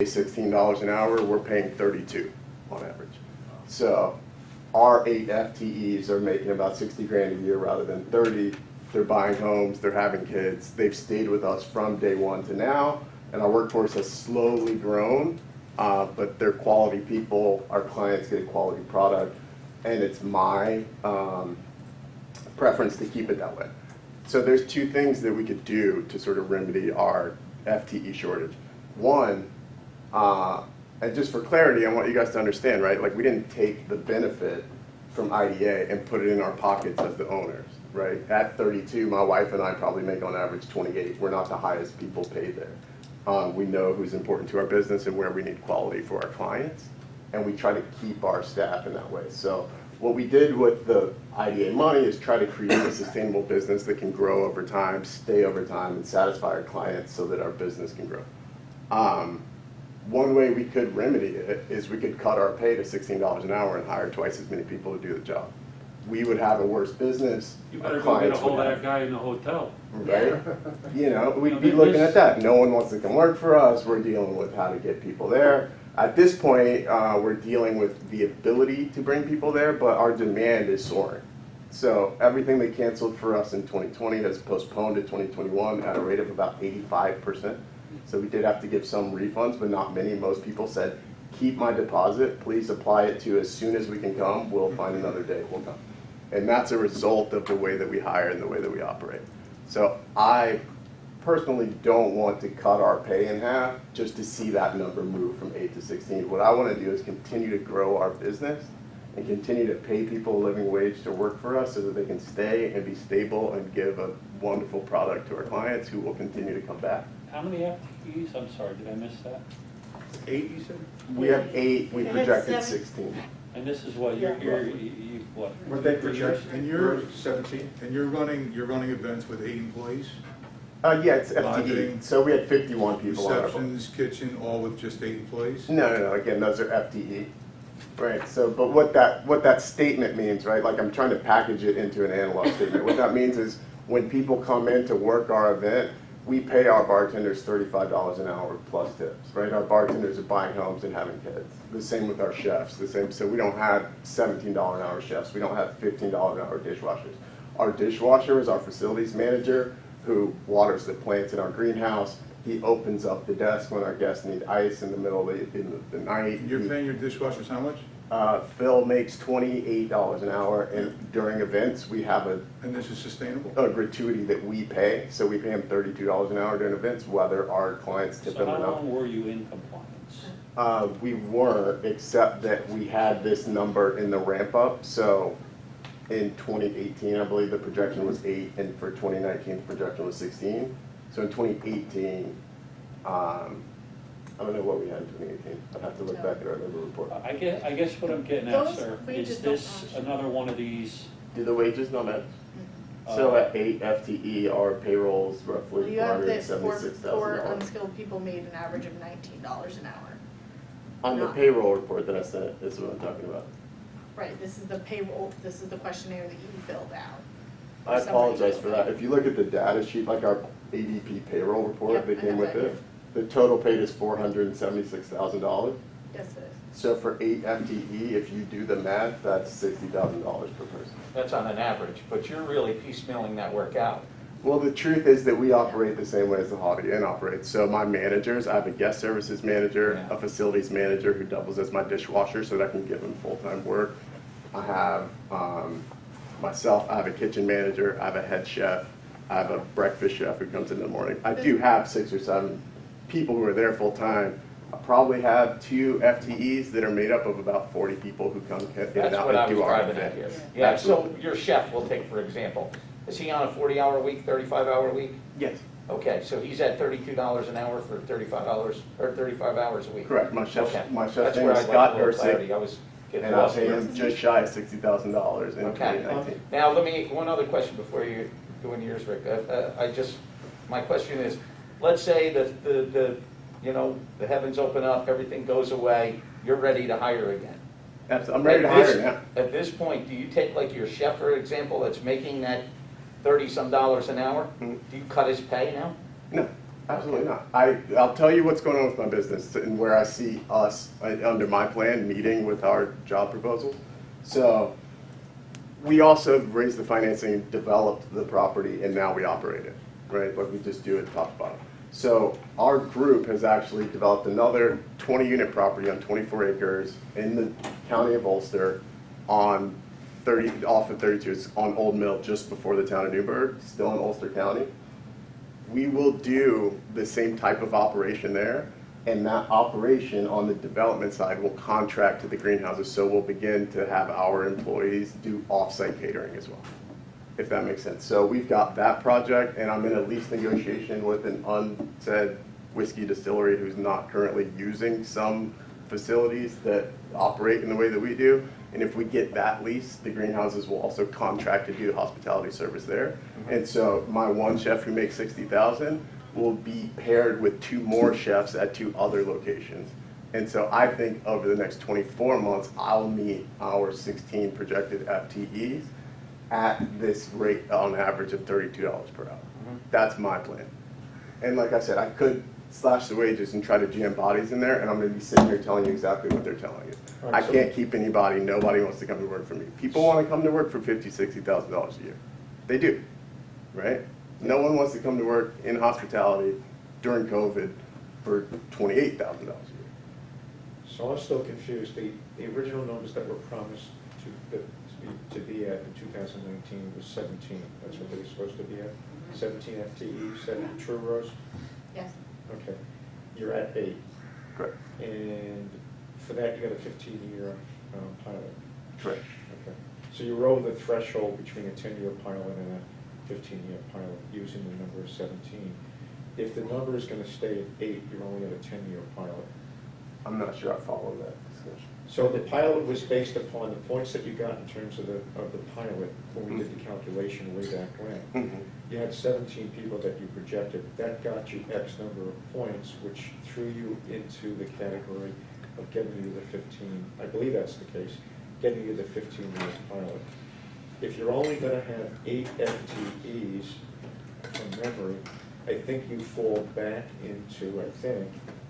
$16 an hour, we're paying 32 on average. So our 8 FTEs are making about 60 grand a year rather than 30. They're buying homes, they're having kids. They've stayed with us from day one to now, and our workforce has slowly grown, but they're quality people. Our clients get a quality product, and it's my preference to keep it that way. So there's two things that we could do to sort of remedy our FTE shortage. One, and just for clarity, I want you guys to understand, right? Like, we didn't take the benefit from IDA and put it in our pockets as the owners, right? At 32, my wife and I probably make on average 28. We're not the highest people paid there. We know who's important to our business and where we need quality for our clients, and we try to keep our staff in that way. So what we did with the IDA money is try to create a sustainable business that can grow over time, stay over time, and satisfy our clients so that our business can grow. One way we could remedy it is we could cut our pay to $16 an hour and hire twice as many people to do the job. We would have a worse business. You better go get a hold of that guy in the hotel. Right? You know, we'd be looking at that. No one wants to come work for us. We're dealing with how to get people there. At this point, we're dealing with the ability to bring people there, but our demand is soaring. So everything they canceled for us in 2020 has postponed to 2021 at a rate of about 85%. So we did have to give some refunds, but not many. Most people said, keep my deposit, please apply it to as soon as we can come, we'll find another day, we'll come. And that's a result of the way that we hire and the way that we operate. So I personally don't want to cut our pay in half just to see that number move from 8 to 16. What I want to do is continue to grow our business and continue to pay people a living wage to work for us so that they can stay and be stable and give a wonderful product to our clients who will continue to come back. How many FTEs? I'm sorry, did I miss that? 8, you said? We have 8, we They had projected 7. 16. And this is what, you what? What they 3 years? project, and you're 17, and you're running events with 8 employees? Yeah, it's FTE. Lodging, So we had 51 people on our book. Receptions, kitchen, all with just 8 employees? No. Again, those are FTE. Right. So, but what that statement means, right? Like, I'm trying to package it into an analog statement. What that means is when people come in to work our event, we pay our bartenders $35 an hour plus tips, right? Our bartenders are buying homes and having kids. The same with our chefs. The same. So we don't have $17 an hour chefs. We don't have $15 an hour dishwashers. Our dishwasher is our facilities manager who waters the plants in our greenhouse. He opens up the desk when our guests need ice in the middle of the night. You're paying your dishwashers how much? Phil makes $28 an hour, and during events we have a And this is sustainable? gratuity that we pay. So we pay him $32 an hour during events, whether our clients tip So him how or not. long were you in compliance? We weren't, except that we had this number in the ramp up. So in 2018, I believe the projection was 8, and for 2019, the projection was 16. So in 2018, I don't know what we had in 2018. I'd have to look back at our labor report. I guess what I'm getting at, Those sir, wages is don't this function. another one of these? Do the wages not match? So at 8 FTE, our payroll's Well, roughly you have that $476,000. four unskilled people made an average of $19 an hour. On the payroll report that I sent, this is what I'm talking about. Right, this is the payroll, this is the questionnaire that you filled out. I apologize for that. If you look at the data sheet, like our ADP payroll report Yep, that I came have with that it, the total paid is $476,000. Yes, it is. So for 8 FTE, if you do the math, that's $60,000 per person. That's on an average, but you're really piecemealing that work out. Well, the truth is that we operate the same way as the Holiday Inn operates. So my managers, I have a guest services manager, Yeah. a facilities manager who doubles as my dishwasher so that I can give him full-time work. I have myself, I have a kitchen manager, I have a head chef, I have a breakfast chef who comes in the morning. I do have 6 or 7 people who are there full-time. I probably have 2 FTEs that are made up of about 40 people who come in and That's out what I and was do our driving at event. here. Yeah, so Absolutely. your chef, we'll take for example, is he on a 40-hour week, 35-hour week? Yes, Okay, so he's at $32 an hour for 35 hours a week? correct. My chef's Okay. name is That's where I'd like Scott a little Ursick. clarity. I was getting And I'll lost pay here. him just shy of $60,000 in Okay. 2019. Now, let me, one other question before you go into yours, Rick. My question is, let's say that the heavens open up, everything goes away, you're ready to hire again. I'm ready to hire now. At this point, do you take like your chef, for example, that's making that $30-some an hour? Mhm. Do you cut his pay now? No, Absolutely not. I'll tell you what's going on with my business and where I see us under my plan meeting with our job proposals. So we also raised the financing, developed the property, and now we operate it, right? Like we just do it top to bottom. So our group has actually developed another 20-unit property on 24 acres in the county of Ulster on 30, off of 32. It's on Old Mill just before the town of Newburgh, still in Ulster County. We will do the same type of operation there, and that operation on the development side will contract to the greenhouses, so we'll begin to have our employees do off-site catering as well, if that makes sense. So we've got that project, and I'm in a lease negotiation with an unsaid whiskey distillery who's not currently using some facilities that operate in the way that we do. And if we get that lease, the greenhouses will also contract to do hospitality service there. And so my one chef who makes $60,000 will be paired with 2 more chefs at 2 other locations. And so I think over the next 24 months, I'll meet our 16 projected FTEs at this rate on average of $32 per hour. That's my plan. And like I said, I could slash the wages and try to jam bodies in there, and I'm going to be sitting here telling you exactly what they're telling you. I can't keep anybody. Nobody wants to come to work for me. People want to come to work for $50,000, $60,000 a year. They do, right? No one wants to come to work in hospitality during COVID for $28,000 a year. So I'm still confused. The original numbers that were promised to be at in 2019 was 17. That's what they were supposed to be at? 17 FTEs, 7 true rows? Yes. Okay. You're at 8. Correct. And for that, you got a 15-year pilot. Correct. Okay. So you're over the threshold between a 10-year pilot and a 15-year pilot using the number of 17. If the number is going to stay at 8, you're only at a 10-year pilot. I'm not sure I follow that discussion. So the pilot was based upon the points that you got in terms of the pilot when we did the calculation way back when. You had 17 people that you projected. That got you X number of points, which threw you into the category of getting you the 15. I believe that's the case, getting you the 15-year pilot. If you're only going to have 8 FTEs from memory, I think you fall back into, I think,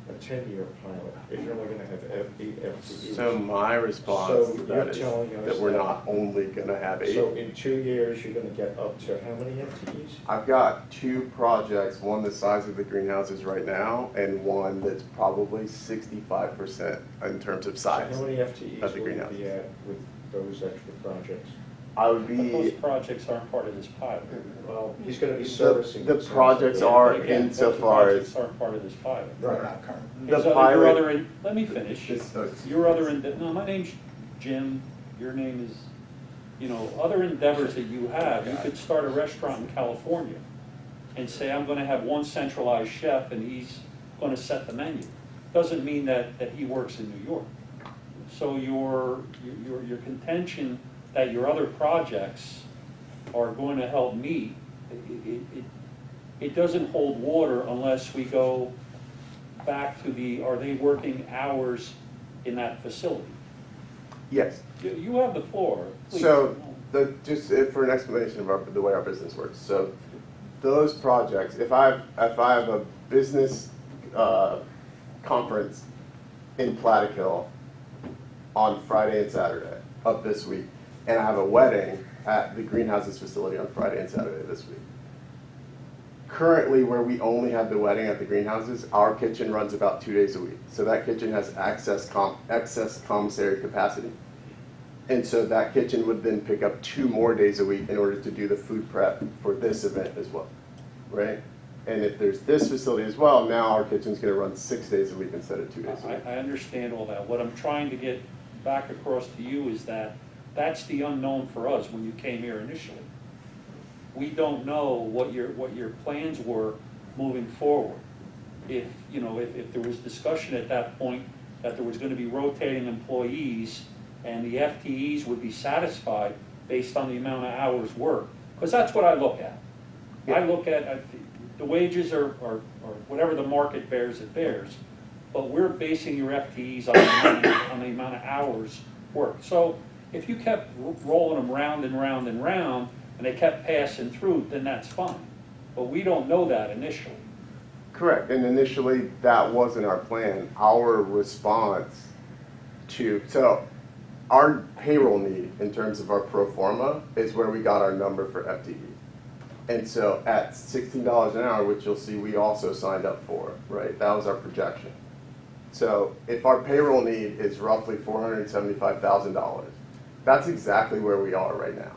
a 10-year pilot, if you're only going to have 8 FTEs. So my response So to you're that is telling us that we're that- not only going to have 8. So in 2 years, you're going to get up to how many FTEs? I've got 2 projects, one the size of the greenhouses right now, and one that's probably 65% in terms of So size how many FTEs of the will you greenhouse. be at with those extra projects? I would But those be, projects aren't part of this pilot. Well, he's going to be servicing. the this. projects Yeah, are but again, insofar those as, projects aren't part of this pilot. Right. the Is your pilot, other, let me finish. This- Your other, no, my name's Jim, your name is, other endeavors that you have, you could start a restaurant in California and say, I'm gonna have one centralized chef and he's gonna set the menu. Doesn't mean that he works in New York. So your contention that your other projects are going to help meet, it doesn't hold water unless we go back to are they working hours in that facility? yes. You have the floor, please. So, just for an explanation of the way our business works. So, those projects, if I have a business conference in Plattekill on Friday and Saturday of this week, and I have a wedding at the greenhouses facility on Friday and Saturday this week. Currently, where we only have the wedding at the greenhouses, our kitchen runs about 2 days a week. So that kitchen has excess commissary capacity. And so that kitchen would then pick up 2 more days a week in order to do the food prep for this event as well, right? And if there's this facility as well, now our kitchen's gonna run 6 days a week instead of 2 days a week. I understand all that. What I'm trying to get back across to you is that that's the unknown for us when you came here initially. We don't know what your plans were moving forward. If there was discussion at that point that there was going to be rotating employees and the FTEs would be satisfied based on the amount of hours worked, because that's what I look at. I look at the wages are whatever the market bears, it bears, but we're basing your FTEs on the amount of hours worked. So if you kept rolling them round and round and round, and they kept passing through, then that's fine. But we don't know that initially. Correct, and initially, that wasn't our plan. Our response so our payroll need in terms of our pro forma is where we got our number for FTE. And so at $16 an hour, which you'll see we also signed up for, right? That was our projection. So if our payroll need is roughly $475,000, that's exactly where we are right now.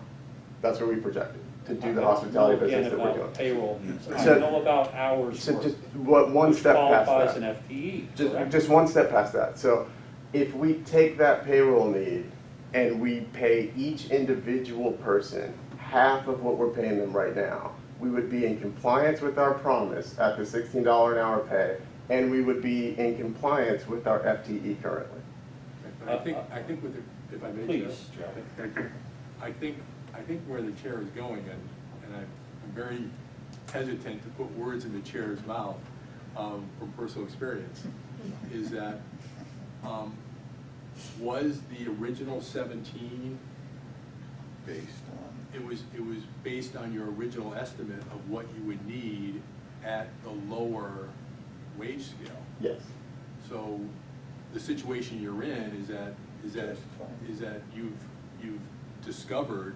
That's where we projected to do the hospitality business that we're Again, doing. about payroll needs. I So- know about hours So worked, just one which step past qualifies that. an FTE, Just, correct? just one step past that. So if we take that payroll need and we pay each individual person half of what we're paying them right now, we would be in compliance with our promise at the $16 an hour pay, and we would be in compliance with our FTE currently. But I think with the, if I may, Please, Joe. Joe. I think where the chair is going, and I'm very hesitant to put words in the chair's mouth from personal experience, is that was the original 17, Based on. it was based on your original estimate of what you would need at the lower wage scale. Yes. So the situation you're in is that you've discovered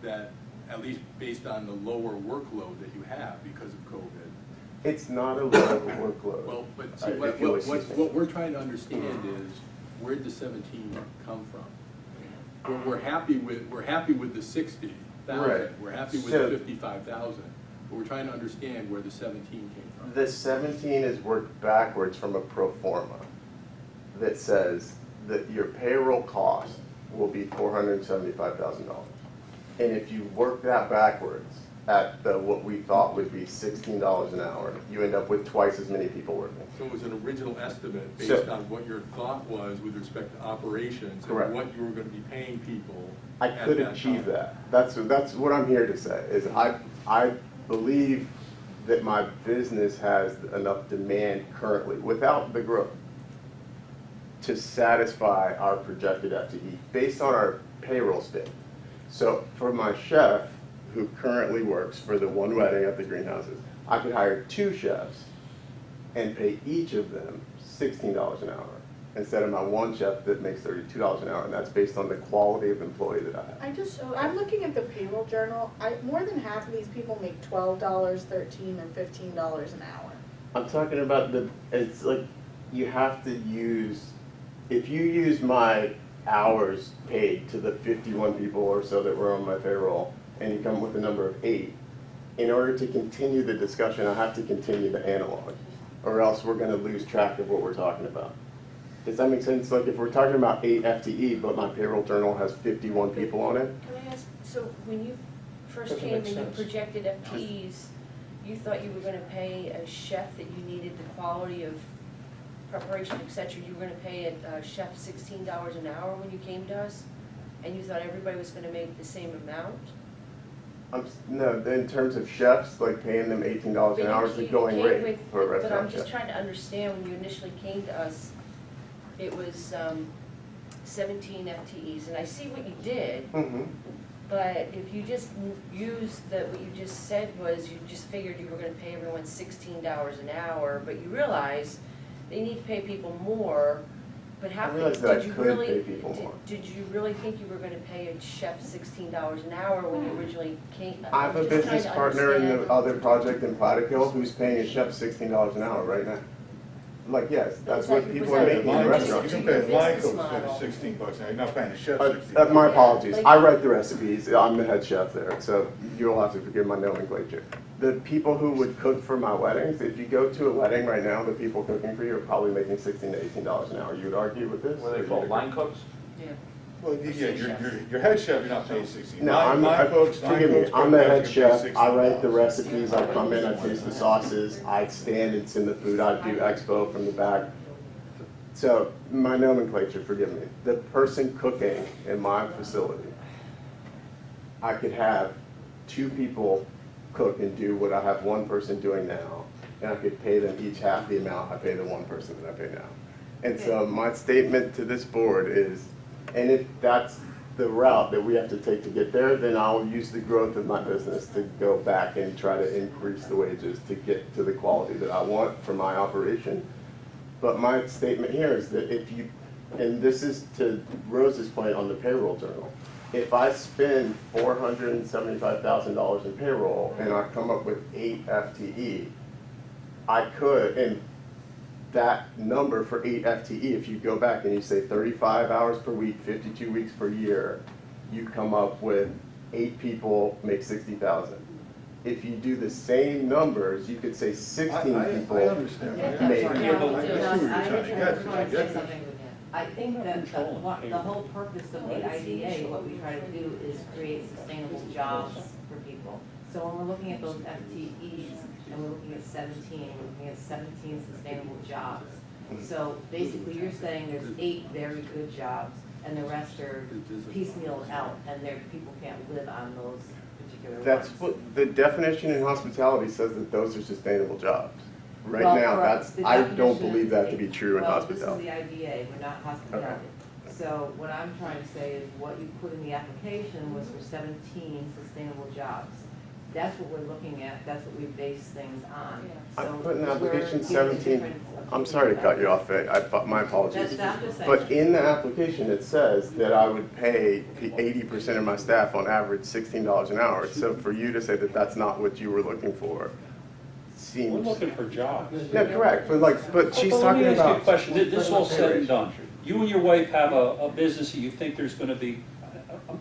that, at least based on the lower workload that you have because of COVID. It's not a low workload. Well, but see, If you'll excuse me. what we're trying to understand is, where'd the 17 come from? We're happy with the 60,000. Right. We're happy with So- the 55,000. But we're trying to understand where the 17 came from. The 17 is worked backwards from a pro forma that says that your payroll cost will be $475,000. And if you work that backwards at what we thought would be $16 an hour, you end up with twice as many people working. So it was an original estimate So- based on what your thought was with respect to operations Correct. and what you were going to be paying people. I at could that achieve time. that. That's what I'm here to say, is I believe that my business has enough demand currently, without the growth, to satisfy our projected FTE based on our payroll state. So for my chef, who currently works for the one wedding at the greenhouses, I could hire 2 chefs and pay each of them $16 an hour, instead of my one chef that makes $32 an hour, and that's based on the quality of employee that I have. I'm looking at the payroll journal, more than half of these people make $12, $13, and $15 an hour. I'm talking about it's like, you have to use, if you use my hours paid to the 51 people or so that were on my payroll, and you come with a number of 8, in order to continue the discussion, I have to continue the analog, or else we're gonna lose track of what we're talking about. Does that make sense? Like, if we're talking about 8 FTE, but my payroll journal has 51 people on it, Can I ask, so when you first Doesn't came and make you sense. projected FTEs, you thought you were gonna pay a chef that you needed the quality of preparation, et cetera, you were gonna pay a chef $16 an hour when you came to us? And you thought everybody was gonna make the same amount? no, in terms of chefs, like paying them $18 an hour is the You going came rate with- for a But I'm restaurant just chef. trying to understand, when you initially came to us, it was 17 FTEs, and I see what you did, Mhm. but if you just use what you just said was, you just figured you were gonna pay everyone $16 an hour, but you realize they need to pay people more, but how I could, realized that I did you could really, pay people more. did you really think you were gonna pay a chef $16 an hour when you originally came? I have a I'm just trying business to partner in the understand. other project in Plattekill who's paying a chef $16 an hour right now. Like, yes, that's what people are making in Line restaurants. cooks, you can pay a line cook $16 an hour, you're not paying a chef $16. My apologies, I write the recipes, I'm the head chef there, so you'll have to forgive my nomenclature. The people who would cook for my weddings, if you go to a wedding right now, the people cooking for you are probably making $16 to $18 an hour. You would argue with this? What are they called, line cooks? Yeah. Well, yeah, your head chef, you're not paying 16. No, Line cooks, forgive me, I'm the head you can pay chef, I write the $16. recipes, I come in, I taste the sauces, I stand and send the food, I do expo from the back. So, my nomenclature, forgive me, the person cooking in my facility, I could have 2 people cook and do what I have one person doing now, and I could pay them each half the amount I pay the one person that I pay now. And so my statement to this board is, and if that's the route that we have to take to get there, then I'll use the growth of my business to go back and try to increase the wages to get to the quality that I want for my operation. But my statement here is that if you, and this is to Rose's point on the payroll journal, if I spend $475,000 in payroll and I come up with 8 FTE, I could, and that number for 8 FTE, if you go back and you say 35 hours per week, 52 weeks per year, you come up with 8 people make 60,000. If you do the same numbers, you could say 16 people. I understand. Yeah, make. that's right. Yeah, but Yeah, I see but what you're I saying. just Yes, wanted to yes. say something. I think that the whole purpose of the IDA, what we try to do is create sustainable jobs for people. So when we're looking at those FTEs, and we're looking at 17, we're looking at 17 sustainable jobs. So basically, you're saying there's 8 very good jobs, and the rest are piecemealed out, and people can't live on those particular ones. That's what, the definition in hospitality says that those are sustainable jobs. Right Well, now, correct. that's, The I don't definition believe that to is- be true in Well, hospitality. this is the IDA, we're not hospitality. So what I'm trying to say is what you put in the application was for 17 sustainable jobs. That's what we're looking at, that's what we base things on. I So put in the we're application giving 17, different I'm sorry to cut you opinions. off, my apologies. That's not the same. But in the application, it says that I would pay 80% of my staff on average $16 an hour. So for you to say that that's not what you were looking for We're seems, looking for jobs. yeah, correct, but she's Well, talking let me ask you a about. question, this is all said and done. You and your wife have a business that you think there's gonna be, I'm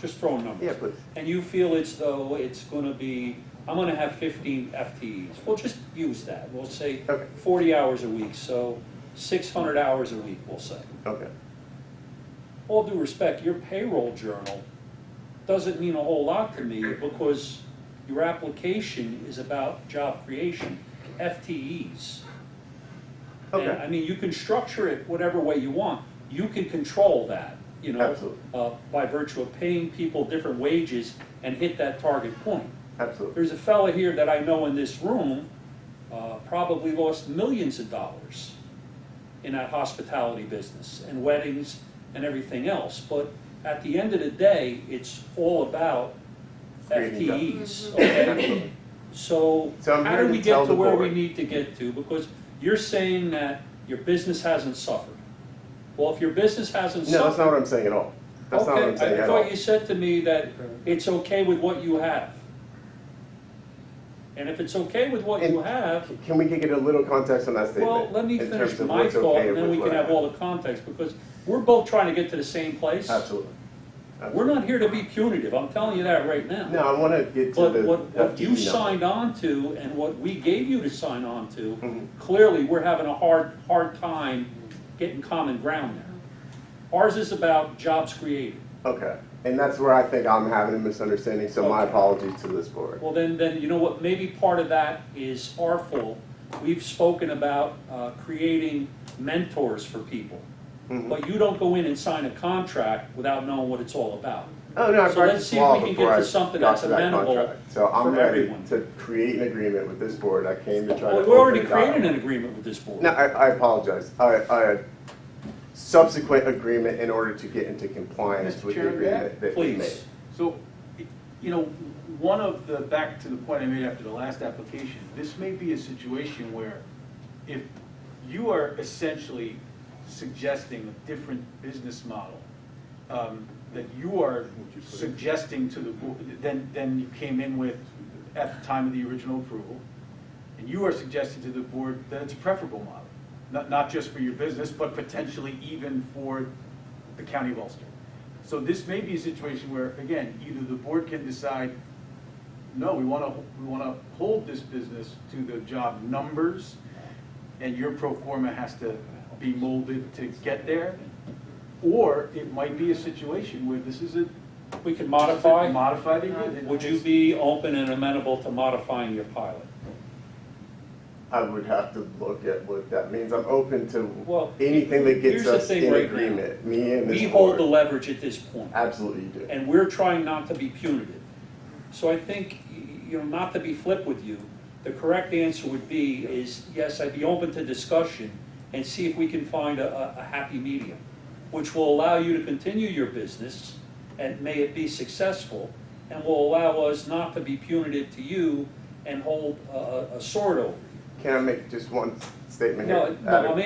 just throwing numbers. Yeah, please. And you feel as though it's gonna be, I'm gonna have 15 FTEs. We'll just use that. We'll say Okay. 40 hours a week, so 600 hours a week, we'll say. Okay, All due respect, your payroll journal doesn't mean a whole lot to me because your application is about job creation, FTEs. And, okay, I mean, you can structure it whatever way you want. You can control that, you know, Absolutely. by virtue of paying people different wages and hit that target point. absolutely. There's a fella here that I know in this room, probably lost millions of dollars in that hospitality business and weddings and everything else. But at the end of the day, it's all about Creating FTEs, okay? So So I'm how here do to we tell get to the where we board. need to get to? Because you're saying that your business hasn't suffered. Well, if your business hasn't No, that's not what suffered, I'm saying at all. That's not what I'm saying okay, I at all. thought you said to me that it's okay with what you have. And if it's okay with what you And have, Can we get a little context on that statement? well, let me in finish terms of my what's thought, okay and then with we what can I have all the context, because we're both trying to get to the same place. Absolutely. We're not here to be punitive, I'm telling you that right now. No, I want to get to But the. what you FTE number. signed on to and what we gave you to sign on to, Mhm. clearly, we're having a hard time getting common ground there. Ours is about jobs created. Okay, and that's where I think I'm having a misunderstanding, so my Okay. apologies to this board. Well, then, you know what, maybe part of that is our fault. We've spoken about creating mentors for people. Mhm. But you don't go in and sign a contract without knowing what it's all about. Oh, no, I So practiced let's see if law we can get before to I something got that's to that amenable contract. So I'm for ready everyone. to create an agreement with this board. I came to try to. Well, we already open created dialogue. an agreement with this board. No, I apologize. I subsequent agreement in order to get into compliance Mr. with the Chairman, may I? agreement that we made. Please. So, you know, one of the, back to the point I made after the last application, this may be a situation where if you are essentially suggesting a different business model, that you are suggesting to the board, than you came in with at the time of the original approval, and you are suggesting to the board that it's a preferable model, not just for your business, but potentially even for the county of Ulster. So this may be a situation where, again, either the board can decide, no, we want to hold this business to the job numbers, and your pro forma has to be molded to get there, or it might be a situation where this is a We could modify. modified agreement. Would you be open and amenable to modifying your pilot? I would have to look at what that means. I'm open to Well, anything that here's gets the us thing in right now. agreement, me and this We hold the board. leverage at this point. Absolutely you do. And we're trying not to be punitive. So I think, you know, not to be flip with you, the correct answer would be is, yes, I'd be open to discussion and see if we can find a happy medium. which will allow you to continue your business, and may it be successful, and will allow us not to be punitive to you and hold a sword over you. Can I make just one statement here? No, I'm